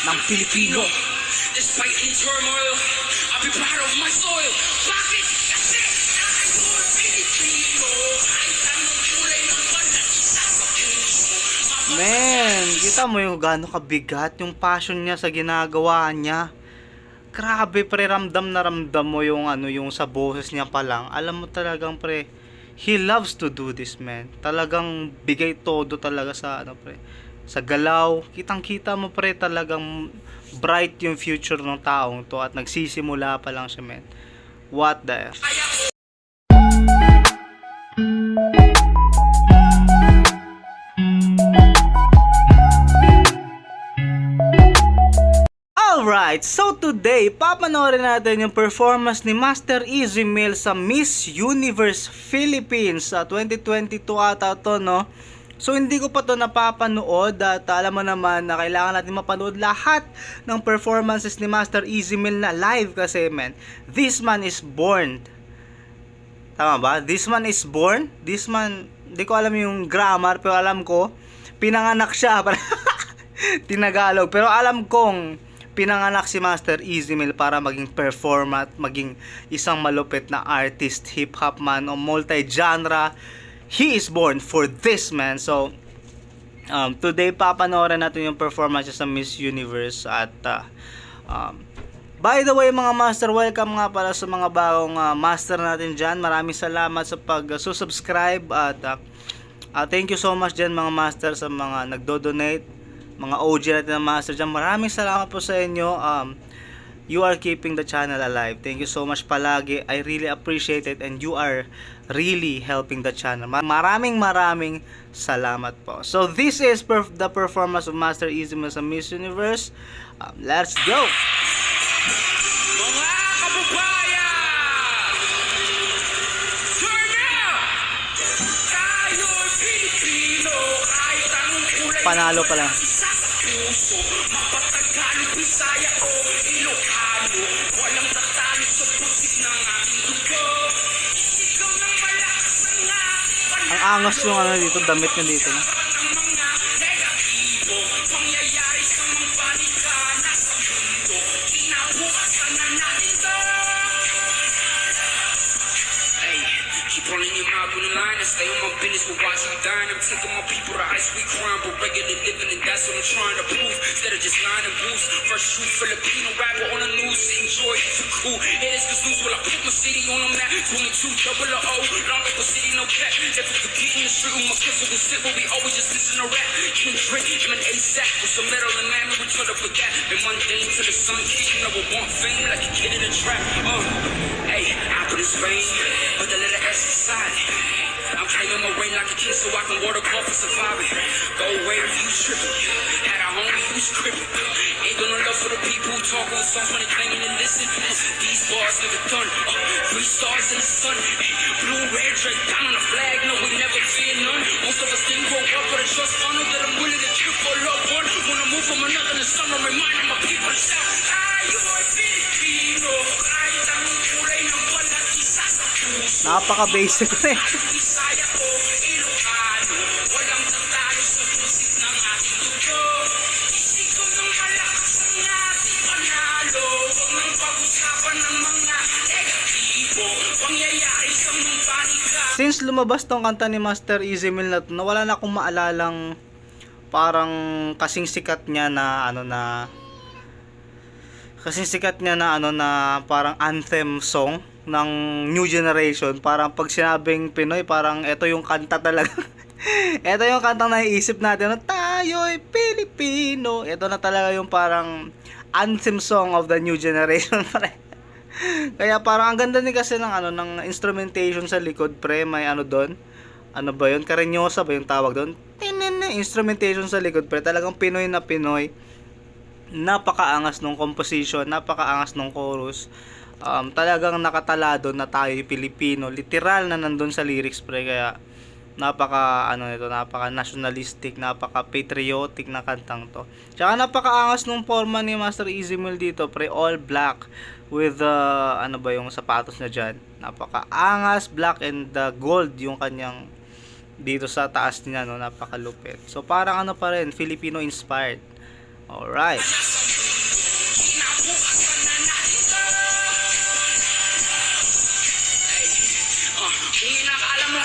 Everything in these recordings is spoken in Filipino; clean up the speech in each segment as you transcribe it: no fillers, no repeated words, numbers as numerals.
ng Pilipino. Despite any turmoil, I'll be proud of my soil. Bakit? Kasi tayo Pilipino. Kahit anong kulay ng banat, isa sa puso. Man, kita mo yung gaano kabigat yung passion niya sa ginagawa niya. Grabe pre, ramdam na ramdam mo yung yung sa boses niya pa lang. Alam mo talagang pre, he loves to do this, man. Talagang bigay todo talaga sa pre, sa galaw. Kitang-kita mo pre, talagang bright yung future ng taong to at nagsisimula pa lang siya, man. What the F? Alright, so today, papanoorin natin yung performance ni Master Easy Mill sa Miss Universe Philippines sa 2022 ata to, no? So hindi ko pa to napapanood at alam mo naman na kailangan natin mapanood lahat ng performances ni Master Easy Mill na live kasi, man, this man is born. Tama ba? This man is born? This man, hindi ko alam yung grammar pero alam ko, pinanganak siya. Tinagalog. Pero alam kong pinanganak si Master Easy Mill para maging performer at maging isang malupit na artist, hip-hop man o multi-genre. He is born for this, man. So, today papanoorin natin yung performance sa Miss Universe at by the way mga master, welcome nga para sa mga bagong master natin dyan. Maraming salamat sa pag-subscribe at thank you so much dyan mga master sa mga nagdo-donate, mga OG natin na master dyan. Maraming salamat po sa inyo. You are keeping the channel alive. Thank you so much palagi. I really appreciate it and you are really helping the channel. Maraming salamat po. So this is the performance of Master Easy Mill sa Miss Universe. Let's go! Mga kababayan! Turn up! Tayo'y Pilipino, kahit anong kulay Panalo pa lang. isa sa puso. Mapatagalog, Bisaya o Ilocano, walang tatalo sa pusik ng aking dugo. Sigaw ng malakas ang ating Ang angas yung dito, damit niya dito. No? ng mga negatibo, pangyayari sa mga banika nasa mundo. Kinabukasan na natin to. Hey, keep on in your mouth on the line and stay on my business, but watch me dying. I'm taking my people to ice, we crime, but regular living, and that's what I'm trying to prove. Instead of just lying and booze, first true Filipino rapper on the news, enjoy it for cool. Haters cause news, well I put my city on the map. 22 double O, long up a city, no cap. If we could get in the street with my kids, we sit, but we always just listen to rap. King Drake, him and ASAP, with some metal and man, we try to forget. Been mundane till the sun kicks, you know I want fame like a kid in a trap. Hey, I put in Spain, but the letter S inside. I'm claiming my reign like a king so I can water club for surviving. Go away if you tripping. Had a homie who's crippin'. Ain't got no love for the people who talk on songs when they claiming and listen. These bars never done. 3 stars in the sun. Blue, red, drink down on the flag. No, we never fear none. Most of us didn't grow up with a trust fund that I'm willing to kill for a loved one. When I move from another to summer, reminding my people to shout. Tayo'y Pilipino. Kahit anong kulay ng balat, isa sa puso. Napaka-basic rin. Bisaya o Ilocano, walang tatalo sa pusik ng ating dugo. Isigaw ng malakas ang ating panalo. Huwag nang pag-usapan ng mga negatibo, pangyayari sa mong panika. Since lumabas tong kanta ni Master Easy Mill na to, wala na akong maalalang parang kasing sikat niya na na parang anthem song ng new generation. Parang pag sinabing Pinoy, parang ito yung kanta talaga. Ito yung kantang naiisip natin na tayo'y Pilipino. Ito na talaga yung parang anthem song of the new generation. Kaya parang ang ganda din kasi ng ng instrumentation sa likod, pre. May doon. Ano ba yun? Karenyosa ba yung tawag doon? Instrumentation sa likod, pre. Talagang Pinoy na Pinoy. Napakaangas nung composition, napakaangas nung chorus. Talagang nakatalado na tayo Pilipino. Literal na nandun sa lyrics, pre. Kaya napaka napaka nationalistic, napaka patriotic na kantang to. Tsaka napakaangas nung forma ni Master Easy Mill dito, pre. All black with yung sapatos niya dyan. Napakaangas, black and gold yung kanyang dito sa taas niya, no. Napakalupit. So parang pa rin, Filipino inspired. Alright.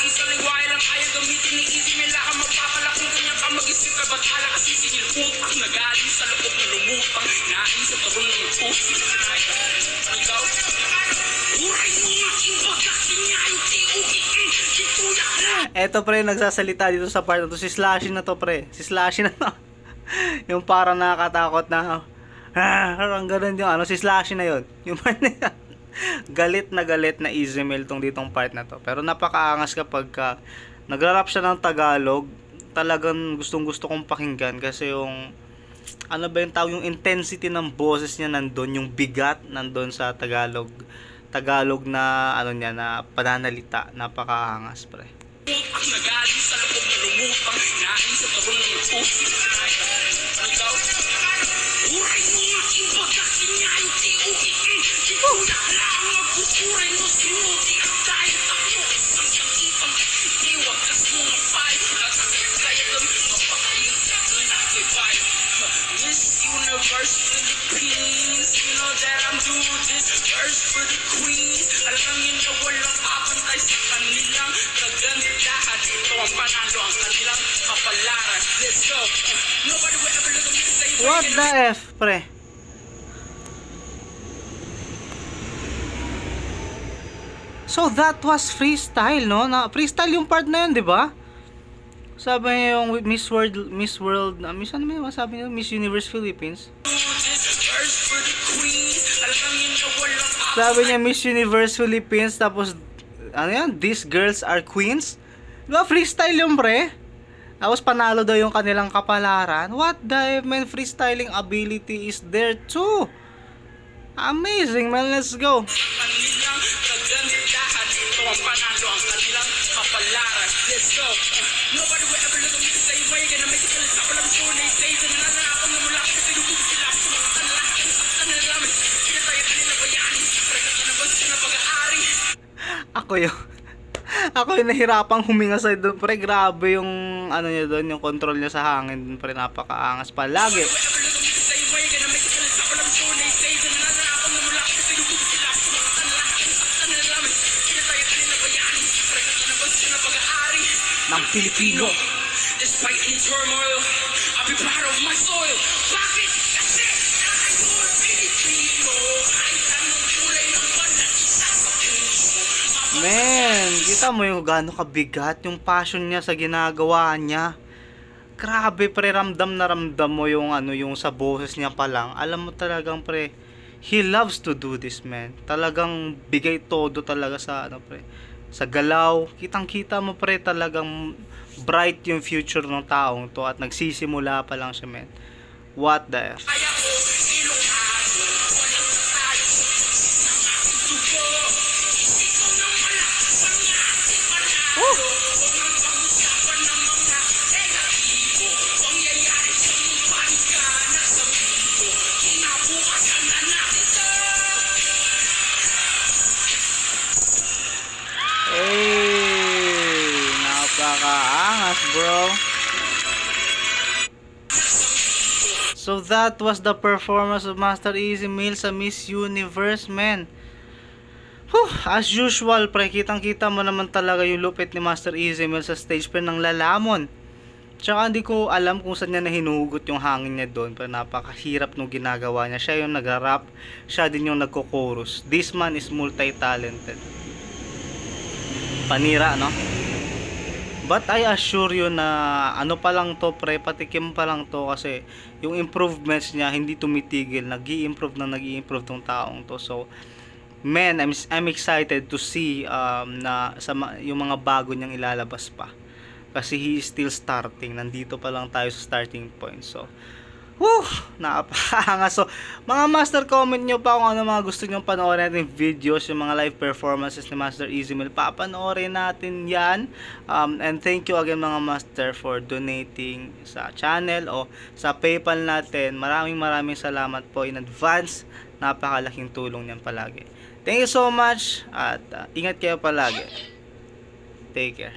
Sa liwaya lang kaya gamitin ni Easy May laka magpapala kung ganyan ka mag-isip ka ba't ala kasi singil putang nagaling sa loob na lumutang nain sa taron ng puso ikaw uray mo nga imbagak niya yung tiugi tituyak na. Eto pre, nagsasalita dito sa part na to. Si Slashy na to pre. Si Slashy na to. Yung parang nakakatakot na ang ganun yung ano. Si Slashy na yun. Yung part na yun. Galit na Easy Mail tong ditong part na to. Pero napakaangas kapag nagra-rap siya ng Tagalog. Talagang gustong gusto kong pakinggan. Kasi yung ano ba yung tawag, yung intensity ng boses niya nandun. Yung bigat nandun sa Tagalog. Tagalog na ano niya na pananalita. Napakaangas pre. Ang nagaling sa loob na lumutang nain sa taron ng puso ikaw uray mo nga imbagak niya yung tiugi tituyak na ang magkukuray mo sinuti at dahil takmo isang yakipang iwag kas mo mapay nagsakit kaya doon mapakayo nakibay Miss Universe Philippines you know that I'm doing this first for the queens alam niyo na walang kapantay sa kanilang kagandahan ito ang panalo ang kanilang kapalaran let's go nobody will ever look at me the same way What the F, pre? So that was freestyle, no? Na freestyle yung part na yun, 'di ba? Sabi niya yung Miss World, Miss ano may sabi niya? Miss Universe Philippines. first for the queens alam niyo na walang Sabi niya Miss Universe Philippines tapos ano yan? These girls are queens. 'Di ba freestyle yung pre? Tapos panalo daw yung kanilang kapalaran. What the F, man? Freestyling ability is there too. Amazing, man. Let's go. kanilang kagandahan ito ang panalo ang kanilang kapalaran let's go nobody will ever look at me the same way gonna make it ulit ako lang sure na i-say na nananakot na mula kasi tinubog sila sumaktan lahat ang saktan na namin pinataya kanila bayanin rekat na nabas na pag-aari Ako yung nahirapang huminga sa doon, pre. Grabe yung ano niya doon, yung control niya sa hangin doon, pre. Napakaangas palagi. Ng Pilipino. Despite any turmoil, I'll be proud of my soil. Bakit? Kasi nakakaiwan Pilipino. Kahit anong kulay ng banat, isa sa puso. Man, kita mo yung gaano kabigat yung passion niya sa ginagawa niya. Grabe pre, ramdam na ramdam mo yung ano, yung sa boses niya pa lang. Alam mo talagang pre, he loves to do this, man. Talagang bigay todo talaga sa ano pre, sa galaw. Kitang-kita mo pre, talagang bright yung future ng taong to at nagsisimula pa lang siya, man. What the F? Kaya ko, Ilocano, walang tatalo sa ng aking dugo. Ikaw nang malakas ang aking panalo. Huwag nang pag-usapan ng mga negatibo. Pangyayari sa iyong panika na sabihin ko. Kinabukasan na natin to. Hey, napakaangas, bro. So that was the performance of Master Easy Mail sa Miss Universe, man. As usual, pre, kitang-kita mo naman talaga yung lupit ni Master Easy Mail sa stage pre ng lalamon. Tsaka hindi ko alam kung saan niya na hinuhugot yung hangin niya doon, pero napakahirap nung ginagawa niya. Siya yung nag-rap, siya din yung nagko-chorus. This man is multi-talented. Panira, no? But I assure you na ano pa lang to pre, patikim pa lang to kasi yung improvements niya hindi tumitigil, nag-i-improve tong taong to. So man, I'm excited to see na yung mga bago niyang ilalabas pa. Kasi he is still starting, nandito pa lang tayo sa starting point. So napakaangas. So, mga master, comment nyo pa kung ano mga gusto nyo panoorin natin videos, yung mga live performances ni Master Easy Mail. Papanoorin natin yan. And thank you again mga master for donating sa channel o sa PayPal natin. Maraming salamat po in advance. Napakalaking tulong niyan palagi. Thank you so much at ingat kayo palagi. Take care.